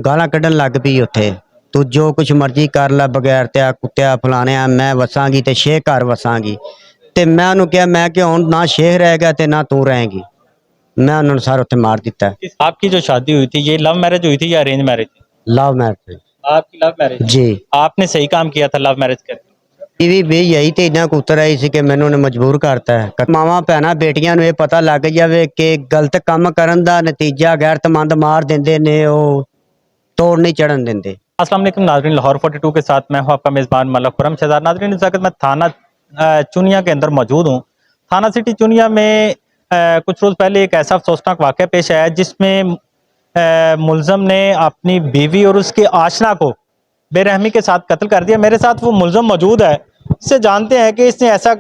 ਗਾਲਾਂ ਕੱਢਣ ਲੱਗ ਪਈ ਉੱਥੇ। ਤੂੰ ਜੋ ਕੁਛ ਮਰਜ਼ੀ ਕਰ ਲੈ, ਬਗੈਰ ਤੇ ਕੁੱਤਿਆ ਫਲਾਣਿਆ ਮੈਂ ਵਸਾਂਗੀ ਤੇ ਸ਼ੇਖ ਘਰ ਵਸਾਂਗੀ। ਤੇ ਮੈਂ ਉਹਨੂੰ ਕਿਹਾ, ਮੈਂ ਕਿ ਹੁਣ ਨਾ ਸ਼ੇਖ ਰਹਿ ਗਿਆ ਤੇ ਨਾ ਤੂੰ ਰਹੇਗੀ। मैं उन्होंने सर उत्थे मार दिता। आपकी जो शादी हुई थी ये लव मैरिज हुई थी या अरेंज मैरिज? Love marriage. आपकी लव मैरिज जी। आपने सही काम किया था लव मैरिज करके? बीवी भी यही तो इन्ना कुतर आई सी कि मैनू ने मजबूर करता है। मावां भैणां बेटियां नूं ये पता लग जाए कि गलत काम करन दा नतीजा गैरतमंद मार देंदे ने, ओ तोड़ नहीं चढ़न देंदे। अस्सलाम वालेकुम नाज़रीन, लाहौर 42 के साथ मैं हूं आपका मेज़बान मलक खुरम शहजाद। नाज़रीन इस वक्त मैं थाना चुनिया के अंदर मौजूद हूं। थाना सिटी चुनिया में कुछ रोज़ पहले एक ऐसा अफसोसनाक वाक़या पेश आया जिसमें मुलज़म ने अपनी बीवी और उसके आशना को बेरहमी के साथ कत्ल कर दिया। मेरे साथ वो मुलज़म मौजूद है, इससे जानते हैं कि इसने ऐसा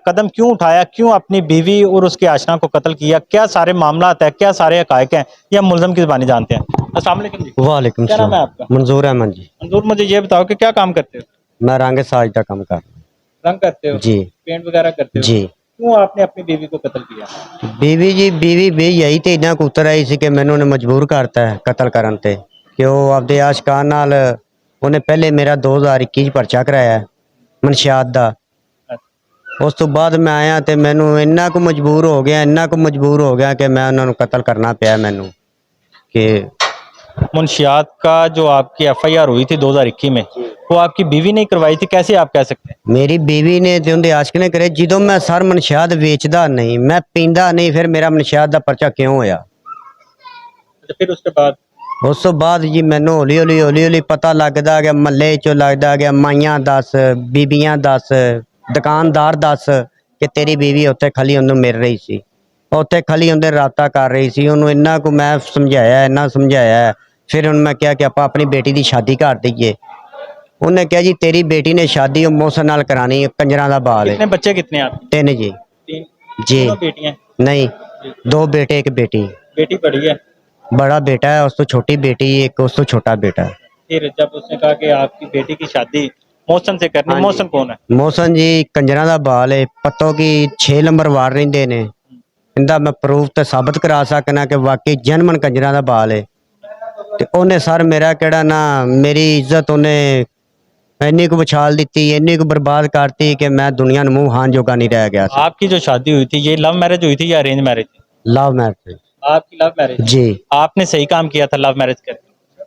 कदम क्यों उठाया, क्यों अपनी बीवी और उसके आशना को कत्ल किया, क्या सारे मामला है, क्या सारे हक़ाइक़ हैं, ये हम मुलज़म की ज़बानी जानते हैं। अस्सलाम वालेकुम जी। वालेकुम क्या नाम है सलाम। आपका? मंजूर अहमद जी। मंजूर, मुझे ये बताओ कि क्या काम करते हो? मैं रंग साज का काम कर रंग करते हो? जी। पेंट वगैरह करते हो? जी। क्यों आपने अपनी बीवी को कत्ल किया? बीवी जी, बीवी भी यही तो इन्ना कुतर आई सी कि मैनू ने मजबूर करता है कतल करन ते कि वो आपदे आशकां नाल उन्हें पहले मेरा 2021 परचा कराया मनशियात दा। उस तो बाद मैं आया तो मैनू इन्ना को मजबूर हो गया, इन्ना को मजबूर हो गया कि मैं उन्होंने कतल करना पाया मैनू। कि मुंशियात का जो आपकी FIR हुई थी 2021 में, वो आपकी बीवी ने करवाई थी, कैसे आप कह सकते हैं? मेरी बीवी ने ते उनके आशक ने करे। जो मैं सर मनशियात वेचदा नहीं, मैं पींदा नहीं, फिर मेरा मनशियात दा परचा क्यों होया? फिर उसके बाद उस तो बाद जी मैनू हौली हौली हौली हौली पता लगता गया, महल्ले चो लगता गया, माइयां दस, बीबियां दस, दुकानदार दस कि तेरी बीवी उत्थे खली उन्होंने मिल रही सी, उत्थे खली उन्हें राबता कर रही सी। उन्होंने इन्ना को मैं समझाया, इन्ना समझाया। फिर उन्हें मैं क्या कि आप अपनी बेटी की शादी कर दईए। उन्हें कहा जी तेरी बेटी ने शादी मोहसन नाल करानी, कंजरां दा बाल है। कितने बच्चे कितने आपके? 3 जी। तीन? जी। दोनों बेटियां? नहीं, 2 बेटे 1 बेटी। बेटी बड़ी है? बड़ा बेटा है, उस तो छोटी बेटी, एक उस तो छोटा बेटा है। फिर जब उसने कहा कि आपकी बेटी की शादी मौसम से करनी, मौसम कौन है? मोहसन जी कंजरां दा बाल है, पत्तों की 6 नंबर वार रहिंदे ने। इंदा मैं प्रूफ तो साबित करा सकना कि वाकई जनमन कंजरां दा बाल है। ते उन्हें सर मेरा केड़ा ना, मेरी इज्जत उन्हें इन्नी को बछाल दी, इन्नी को बर्बाद करती कि मैं दुनिया में मुंह हान जोगा नहीं रह गया। आपकी जो शादी हुई थी ये लव मैरिज हुई थी या अरेंज मैरिज? Love marriage. आपकी लव मैरिज? जी। आपने सही काम किया था लव मैरिज करके?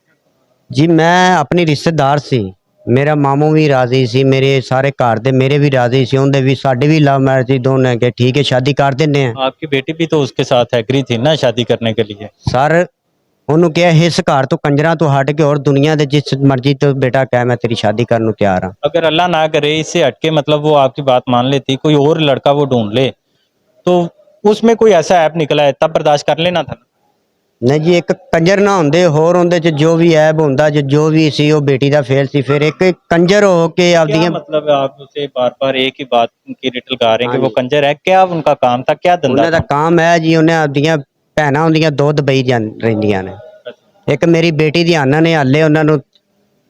जी मैं अपनी रिश्तेदार सी, मेरा मामू भी राजी सी, मेरे सारे घर दे मेरे भी राजी सी, उनके भी साडे भी लव मैरिज दोनों के ठीक है शादी कर देने हैं। आपकी बेटी भी तो उसके साथ एग्री थी ना शादी करने के लिए? सर उन्होंने कहा इस घर तो कंजरा तो हट के और दुनिया दे जिस मर्जी तो बेटा कह मैं तेरी शादी करने को तैयार हाँ। अगर अल्लाह ना करे इससे हटके मतलब वो आपकी बात मान लेती, कोई और लड़का वो ढूंढ ले, तो उसमें कोई ऐसा ऐप निकला है तब बर्दाश्त कर लेना था ना? नहीं जी, एक कंजर ना होंदे होर उनदे च जो भी ऐब होंदा, जो भी सी वो बेटी दा फेल सी। फिर एक कंजर हो के क्या आपदियां मतलब आप उसे बार बार एक ही बात की रिटल गा रहे हैं कि हाँ वो कंजर है? क्या उनका काम था, क्या धंधा उन्हें दा था? काम है जी, उन्हें आपदियां भैणां होंदियां दो दुबई रहिंदियां ने। एक मेरी बेटी दी आना ने हाले उन्होंने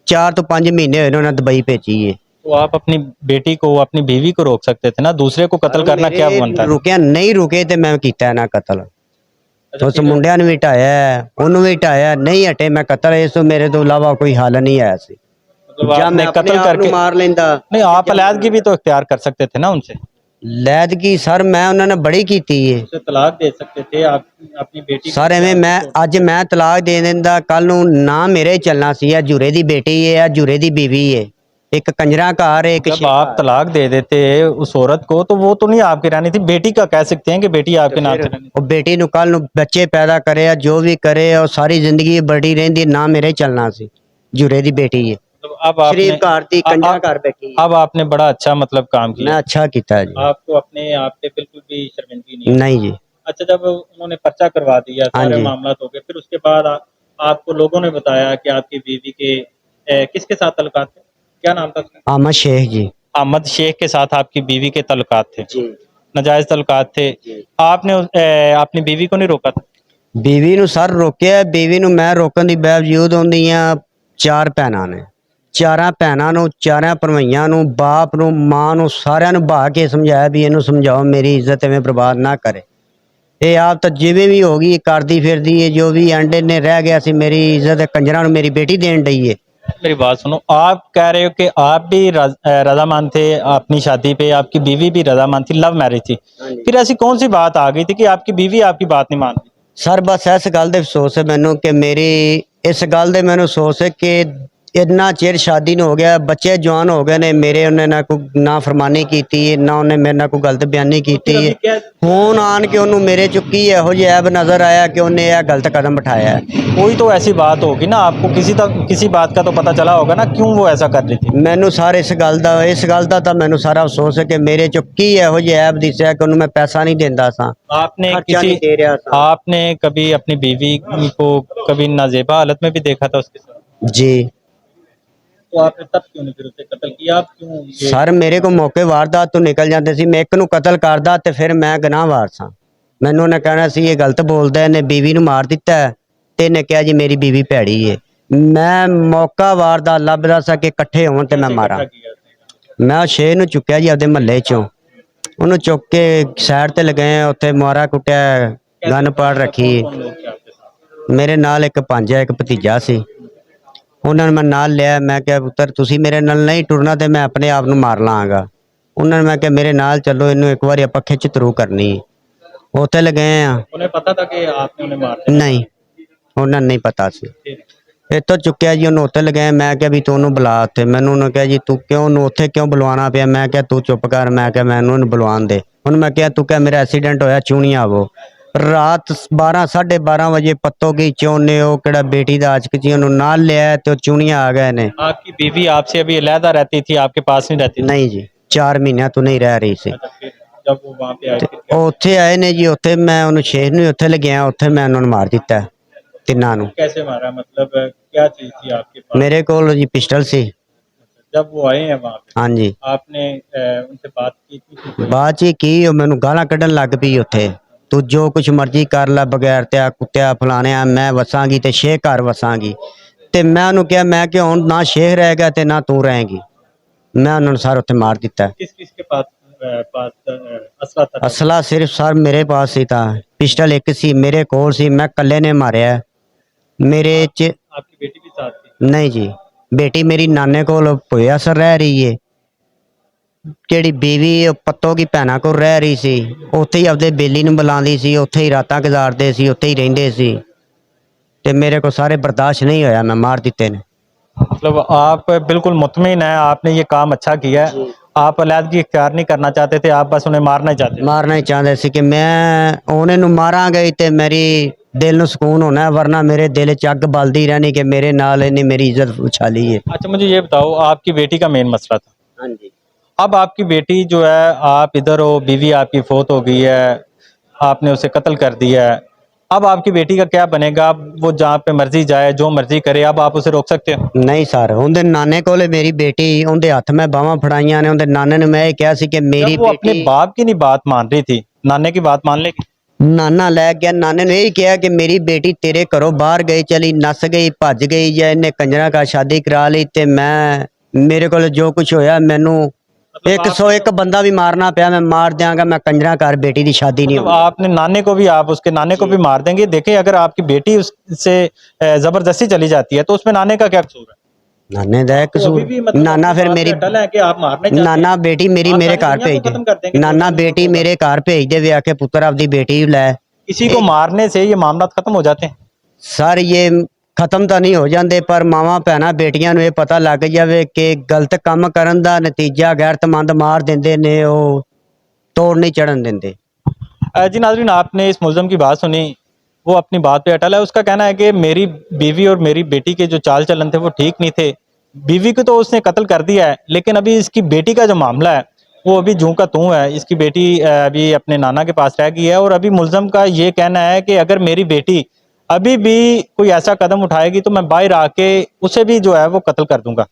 4 तो 5 महीने हुए उन्होंने दुबई भेजी है। तो आप अपनी बेटी को, अपनी बीवी को रोक सकते थे ना, दूसरे को कत्ल करना क्या बनता है? रुकिया नहीं, रुके तो मैं किया ना कतल। अच्छा, उस फिर मुंडिया ने भी ढाया, उन्होंने भी ढाया, नहीं हटे मैं कतल। इस तो मेरे तो इलावा कोई हल नहीं आया सी। मतलब जा आपने मैं अपने कत्ल आप करके नूं मार लेंदा। नहीं, आप अलैदगी भी तो इख्तियार कर सकते थे ना उनसे? लैदगी सर मैं उन्होंने बड़ी की है। उसे तलाक दे सकते थे आप अपनी बेटी सर एवें मैं अज मैं तलाक दे दिंदा, कल नूं ना मेरे चलना सी। जूरे दी बेटी है, जूरे दी बीवी है, एक कंजरा घर है, एक जब आप तलाक दे देते उस औरत को तो वो तो नहीं आपकी रहनी थी, बेटी का कह सकते हैं कि बेटी आपके नाम से रहनी थी। और बेटी नूं कल नूं बच्चे पैदा करे या जो भी करे और सारी जिंदगी बड़ी रहिंदी, ना मेरे चलना सी। जूरे दी बेटी है, तो अब आपने शरीफ घर दी कंजरा घर बैठी है। अब आपने बड़ा अच्छा मतलब काम मैं किया, अच्छा किया जी। आपको अपने आप पे बिल्कुल भी शर्मिंदगी नहीं? नहीं जी। अच्छा, जब उन्होंने पर्चा करवा दिया, हाँ सारे जी। मामला हो गए, फिर उसके बाद आपको लोगों ने बताया कि आपकी बीवी के किसके साथ ताल्लुकात थे? क्या नाम था उसका? अहमद शेख जी। अहमद शेख के साथ आपकी बीवी के ताल्लुकात थे, जी। नाजायज ताल्लुकात थे। जी। आपने अपनी बीवी को नहीं रोका था? बीवी नूं सर रोकिया, बीवी नूं मैं रोकन दी बावजूद उन्दियां 4 भैणां ने, 4 भैणां नूं, 4 भरवइयां नूं, बाप नूं, मां नूं, सारिਆਂ ਨੂੰ ਬਹਾ ਕੇ ਸਮਝਾਇਆ ਵੀ ਇਹਨੂੰ ਸਮਝਾਓ मेरी इज्जत एवें बर्बाद ना करे। ਇਹ ਆਪ ਤਾਂ ਜਿਵੇਂ ਵੀ ਹੋ ਗਈ ਕਰਦੀ ਫਿਰਦੀ ਏ, ਜੋ ਵੀ ਅੰਡੇ ਨੇ ਰਹਿ ਗਿਆ ਸੀ ਮੇਰੀ ਇੱਜ਼ਤ ਕੰਜਰਾਂ ਨੂੰ ਮੇਰੀ ਬੇਟੀ ਦੇਣ ਡਈ ਏ। मेरी बात सुनो, आप कह रहे हो कि आप भी रजामंद थे अपनी शादी पे, आपकी बीवी भी रजामंद थी, लव मैरिज थी, फिर ऐसी कौन सी बात आ गई थी कि आपकी बीवी आपकी बात नहीं मान रही? ਸਰ ਬਸ ਇਸ ਗੱਲ ਦੇ ਅਫਸੋਸ ਹੈ ਮੈਨੂੰ ਕਿ ਮੇਰੀ ਇਸ ਗੱਲ ਦੇ ਮੈਨੂੰ ਅਫਸੋਸ ਹੈ ਕਿ ਇੰਨਾ ਚਿਰ ਸ਼ਾਦੀ ਨੂੰ ਹੋ ਗਿਆ, ਬੱਚੇ ਜਵਾਨ ਹੋ ਗਏ ਨੇ ਮੇਰੇ, ਉਹਨੇ ਨਾ ਕੋਈ ਨਾ ਫਰਮਾਨੀ ਕੀਤੀ ਹੈ, ਨਾ ਉਹਨੇ ਮੇਰੇ ਨਾਲ ਕੋਈ ਗਲਤ ਬਿਆਨੀ ਕੀਤੀ ਹੈ। ਹੁਣ ਆਣ ਕੇ ਉਹਨੂੰ ਮੇਰੇ ਚੁੱਕੀ ਇਹੋ ਜਿਹਾ ਐਬ ਨਜ਼ਰ ਆਇਆ ਕਿ ਉਹਨੇ ਇਹ ਗਲਤ कदम उठाया है। कोई तो ऐसी बात होगी ना, आपको किसी बात का तो पता चला होगा ना, क्यों वो ऐसा कर रही थी? ਮੈਨੂੰ ਸਰ ਇਸ ਗੱਲ ਦਾ ਤਾਂ ਮੈਨੂੰ ਸਾਰਾ ਅਫਸੋਸ ਹੈ ਕਿ ਮੇਰੇ ਚੁੱਕੀ ਇਹੋ ਜਿਹਾ ਐਬ ਦਿਸਿਆ ਕਿ ਉਹਨੂੰ ਮੈਂ ਪੈਸਾ ਨਹੀਂ ਦਿੰਦਾ ਸਾਂ, आपने खर्चा नहीं दे रहा था। आपने कभी अपनी बीवी को कभी नाजेबा हालत में भी देखा था उसके साथ? जी तो आपने तब क्यों नहीं फिर उसे कत्ल किया? आप क्यों ਸਰ ਮੇਰੇ ਕੋ ਮੌਕੇ ਵਾਰਦਾਤ ਤੋਂ ਨਿਕਲ ਜਾਂਦੇ ਸੀ, ਮੈਂ ਇੱਕ ਨੂੰ ਕਤਲ ਕਰਦਾ ਤੇ ਫਿਰ ਮੈਂ ਗੁਨਾਹਵਾਰ ਸਾਂ। ਮੈਨੂੰ ਉਹਨੇ ਕਹਿਣਾ ਸੀ ਇਹ ਗਲਤ ਬੋਲਦਾ, ਇਹਨੇ ਬੀਵੀ ਨੂੰ ਮਾਰ ਦਿੱਤਾ ਹੈ, ਤੇ ਇਹਨੇ ਕਿਹਾ ਜੀ ਮੇਰੀ ਬੀਵੀ ਭੈੜੀ ਏ। ਮੈਂ ਮੌਕਾ ਵਾਰਦਾਤ ਲੱਭਦਾ ਸਾਂ ਕਿ ਇਕੱਠੇ ਹੋਣ ਤੇ ਮੈਂ ਮਾਰਾਂ। ਮੈਂ ਸ਼ੇਰ ਨੂੰ ਚੁੱਕਿਆ ਜੀ ਆਪਦੇ ਮਹੱਲੇ ਚੋਂ, ਉਹਨੂੰ ਚੁੱਕ ਕੇ ਸਾਈਡ ਤੇ ਲਗਾਏ, ਉੱਥੇ ਮਾਰਾ ਕੁੱਟਿਆ, ਗਨ ਪਾੜ ਰੱਖੀ। ਮੇਰੇ ਨਾਲ ਇੱਕ ਭਾਂਜਾ ਇੱਕ ਭਤੀਜਾ ਸੀ, ਉਹਨਾਂ ਨੇ ਮੈਂ ਨਾਲ ਲਿਆ। ਮੈਂ ਕਿਹਾ ਪੁੱਤਰ ਤੁਸੀਂ ਮੇਰੇ ਨਾਲ ਨਹੀਂ ਟੁਰਨਾ ਤੇ ਮੈਂ ਆਪਣੇ ਆਪ ਨੂੰ ਮਾਰ ਲਾਂਗਾ। ਉਹਨਾਂ ਨੇ ਮੈਂ ਕਿਹਾ ਮੇਰੇ ਨਾਲ ਚੱਲੋ, ਇਹਨੂੰ ਇੱਕ ਵਾਰੀ ਆਪਾਂ ਖਿੱਚ ਤਰੂ ਕਰਨੀ। ਉੱਥੇ ਲਗਾਏ ਆ, उन्हें पता था कि आपने उन्हें मार दिया? ਨਹੀਂ ਉਹਨਾਂ ਨੂੰ ਨਹੀਂ ਪਤਾ ਸੀ। ਇੱਥੋਂ ਚੁੱਕਿਆ ਜੀ ਉਹਨੂੰ ਉੱਥੇ ਲਗਾਏ। ਮੈਂ ਕਿਹਾ ਵੀ ਤੂੰ ਉਹਨੂੰ ਬੁਲਾ ਉੱਥੇ। ਮੈਨੂੰ ਉਹਨੇ ਕਿਹਾ ਜੀ ਤੂੰ ਕਿਉਂ ਉਹਨੂੰ ਉੱਥੇ ਕਿਉਂ ਬੁਲਵਾਉਣਾ ਪਿਆ? ਮੈਂ ਕਿਹਾ ਤੂੰ ਚੁੱਪ ਕਰ। ਮੈਂ ਕਿਹਾ ਮੈਨੂੰ ਉਹਨੂੰ ਬੁਲਵਾਉਣ ਦੇ। ਉਹਨੂੰ ਮੈਂ ਕਿਹਾ ਤੂੰ ਕਿਹਾ ਮੇਰਾ ਐਕਸੀਡੈਂਟ ਹੋਇਆ ਚੂਣੀਆਂ ਆਵੋ। ਰਾਤ 12 12:30 ਵਜੇ ਪੱਤੋ ਗਈ ਚੋਨੇ, ਉਹ ਕਿਹੜਾ ਬੇਟੀ ਦਾ ਆਸ਼ਕ ਸੀ, ਉਹਨੂੰ ਨਾਲ ਲਿਆ ਤੇ ਉਹ ਚੂਣੀਆਂ ਆ ਗਏ ਨੇ। आपकी बीवी आपसे अभी अलहदा रहती थी, आपके पास नहीं रहती थी? ਨਹੀਂ ਜੀ 4 ਮਹੀਨਿਆਂ ਤੋਂ ਨਹੀਂ ਰਹਿ ਰਹੀ ਸੀ। अच्छा, फिर जब वो वहाँ पे आई थी ਉਹ ਉੱਥੇ ਆਏ ਨੇ ਜੀ, ਉੱਥੇ ਮੈਂ ਉਹਨੂੰ ਸ਼ੇਰ ਨੂੰ ਉੱਥੇ ਲਗਿਆ, ਉੱਥੇ ਮੈਂ ਉਹਨਾਂ ਨੂੰ ਮਾਰ ਦਿੱਤਾ ਤਿੰਨਾਂ ਨੂੰ। कैसे मारा? मतलब क्या चीज थी आपके पास? ਮੇਰੇ ਕੋਲ ਜੀ ਪਿਸਟਲ ਸੀ। जब वो आए हैं वहाँ पे, ਹਾਂਜੀ आपने उनसे बात की थी? ਬਾਅਦ ਚ ਕੀ ਉਹ ਮੈਨੂੰ ਗਾਲਾਂ ਕੱਢਣ ਲੱਗ ਪਈ ਉੱਥੇ, ਤੂੰ ਜੋ ਕੁਛ ਮਰਜ਼ੀ ਕਰ ਲੈ, ਬਗੈਰ ਤੇ ਆ ਕੁੱਤਿਆ ਫਲਾਣਿਆ ਮੈਂ ਵਸਾਂਗੀ ਤੇ ਸ਼ੇਖ ਘਰ ਵਸਾਂਗੀ। ਤੇ ਮੈਂ ਉਹਨੂੰ ਕਿਹਾ ਮੈਂ ਕਿ ਹੁਣ ਨਾ ਸ਼ੇਖ ਰਹਿ ਗਿਆ ਤੇ ਨਾ ਤੂੰ ਰਹੇਗੀ। ਮੈਂ ਉਹਨਾਂ ਨੂੰ ਸਾਰ ਉੱਥੇ ਮਾਰ ਦਿੱਤਾ। किस किस के पास असला था? ਅਸਲਾ ਸਿਰਫ ਸਰ ਮੇਰੇ ਪਾਸ ਸੀ, ਤਾਂ ਪਿਸਟਲ ਇੱਕ ਸੀ ਮੇਰੇ ਕੋਲ ਸੀ, ਮੈਂ ਇਕੱਲੇ ਨੇ ਮਾਰਿਆ। ਮੇਰੇ ਚ आपकी बेटी भी साथ थी? ਨਹੀਂ ਜੀ, ਬੇਟੀ ਮੇਰੀ ਨਾਨੇ ਕੋਲ ਭੋਇਆ ਸਰ ਰਹਿ ਰਹੀ ਏ। ਜਿਹੜੀ ਬੀਵੀ ਉਹ ਪੱਤੋ ਕੀ ਭੈਣਾਂ ਕੋਲ ਰਹਿ ਰਹੀ ਸੀ, ਉੱਥੇ ਹੀ ਆਪਦੇ ਬੇਲੀ ਨੂੰ ਬੁਲਾਉਂਦੀ ਸੀ, ਉੱਥੇ ਹੀ ਰਾਤਾਂ ਗੁਜ਼ਾਰਦੇ ਸੀ, ਉੱਥੇ ਹੀ ਰਹਿੰਦੇ ਸੀ। ਤੇ ਮੇਰੇ ਕੋ ਸਾਰੇ ਬਰਦਾਸ਼ਤ नहीं ਹੋਇਆ, मैं मार ਦਿੱਤੇ ਨੇ। मतलब आप बिल्कुल मुतमिन है, आपने ये काम अच्छा किया है, आप अलहदगी इख्तियार नहीं करना चाहते थे, आप बस उन्हें मारना ही चाहते थे? ਮਾਰਨਾ ਹੀ ਚਾਹੁੰਦੇ ਸੀ ਕਿ ਮੈਂ ਉਹਨੇ ਨੂੰ ਮਾਰਾਂਗਾ ਹੀ ਤੇ ਮੇਰੀ ਦਿਲ ਨੂੰ ਸਕੂਨ ਹੋਣਾ ਹੈ, ਵਰਨਾ ਮੇਰੇ ਦਿਲ 'ਚ ਅੱਗ ਬਲਦੀ ਰਹਿਣੀ ਕਿ ਮੇਰੇ ਨਾਲ ਇਹਨੇ ਮੇਰੀ ਇੱਜ਼ਤ ਉਛਾਲੀ है। अच्छा, मुझे ये बताओ, आपकी बेटी का मेन मसला था, हाँ जी। अब आपकी बेटी जो है, आप इधर हो, बीवी आपकी फौत हो गई है, आपने उसे कत्ल कर दिया है, अब आपकी बेटी का क्या बनेगा? अब वो जहाँ पे मर्जी जाए, जो मर्जी करे, अब आप उसे रोक सकते हो? ਨਹੀਂ ਸਰ, ਉਹਦੇ ਨਾਨੇ ਕੋਲੇ ਮੇਰੀ ਬੇਟੀ, ਉਹਦੇ ਹੱਥ ਮੈਂ ਬਾਹਾਂ ਫੜਾਈਆਂ ਨੇ। ਉਹਦੇ ਨਾਨੇ ਨੇ ਮੈਂ ਇਹ ਕਿਹਾ ਸੀ ਕਿ ਮੇਰੀ जब वो अपने ਬੇਟੀ बाप की नहीं बात मान रही थी, नाने की बात मान लेगी? ਨਾਨਾ ਲੈ ਗਿਆ। ਨਾਨੇ ਨੇ ਇਹ ਕਿਹਾ ਕਿ ਮੇਰੀ ਬੇਟੀ ਤੇਰੇ ਘਰੋਂ ਬਾਹਰ ਗਈ, ਚਲੀ ਨਸ ਗਈ, ਭੱਜ ਗਈ, ਜਾਂ ਇਹਨੇ ਕੰਜਰਾਂ ਕਾ ਸ਼ਾਦੀ ਕਰਾ ਲਈ ਤੇ ਮੈਂ ਮੇਰੇ ਕੋਲ ਜੋ ਕੁਝ ਹੋਇਆ ਮੈਨੂੰ 101 ਬੰਦਾ ਵੀ ਮਾਰਨਾ ਪਿਆ, ਮੈਂ ਮਾਰ ਦਿਆਂਗਾ। मैं कंजरा कर बेटी की शादी नहीं मतलब होगी। आपने नाने को भी, आप उसके नाने को भी मार देंगे? देखें, अगर आपकी बेटी उससे जबरदस्ती चली जाती है तो उसमें नाने का क्या कसूर है? नाने दा तो कसूर, अभी भी मतलब नाना अपनी फिर बात पे मेरी अटल है कि आप मारना चाहते नाना हैं? बेटी मेरी आप मेरे सारी घर दुनिया भेज को खत्म कर दे। देंगे? नाना बेटी मेरे घर भेज दे, वे आके पुत्र अपनी बेटी लै। किसी को मारने से ये मामला खत्म हो जाते हैं? सर ये ਖਤਮ ਤਾਂ ਨਹੀਂ ਹੋ ਜਾਂਦੇ, ਪਰ ਮਾਵਾਂ ਭੈਣਾਂ ਬੇਟੀਆਂ ਨੂੰ ਇਹ ਪਤਾ ਲੱਗ ਜਾਵੇ ਕਿ ਗਲਤ ਕੰਮ ਕਰਨ ਦਾ ਨਤੀਜਾ ਗੈਰਤਮੰਦ ਮਾਰ ਦਿੰਦੇ ਨੇ, ਉਹ ਤੋੜ ਨਹੀਂ ਚੜਨ ਦਿੰਦੇ। जी नाज़रीन, आपने इस मुलज़म की बात सुनी, वो अपनी बात पे अटल है। उसका कहना है कि मेरी बीवी और मेरी बेटी के जो चाल चलन थे वो ठीक नहीं थे। बीवी को तो उसने कत्ल कर दिया है, लेकिन अभी इसकी बेटी का जो मामला है वो अभी जूं का तूं है। इसकी बेटी अभी अपने नाना के पास रह गई है, और अभी मुलज़म का ये कहना है कि अगर मेरी बेटी अभी भी कोई ऐसा कदम उठाएगी तो मैं बाहर आके उसे भी जो है वो कत्ल कर दूंगा।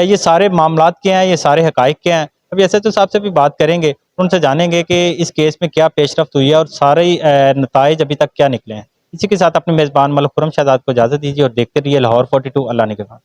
ये सारे मामलात के हैं, ये सारे हकाइक के हैं। अभी एसएचओ साहब से भी बात करेंगे, उनसे जानेंगे कि इस केस में क्या पेशरफ्त हुई है और सारे नताइज अभी तक क्या निकले हैं। इसी के साथ अपने मेज़बान मलिक खुर्रम शहजाद को इजाज़त दीजिए और देखते रहिए लाहौर 42 अल्लाह ने के बाद।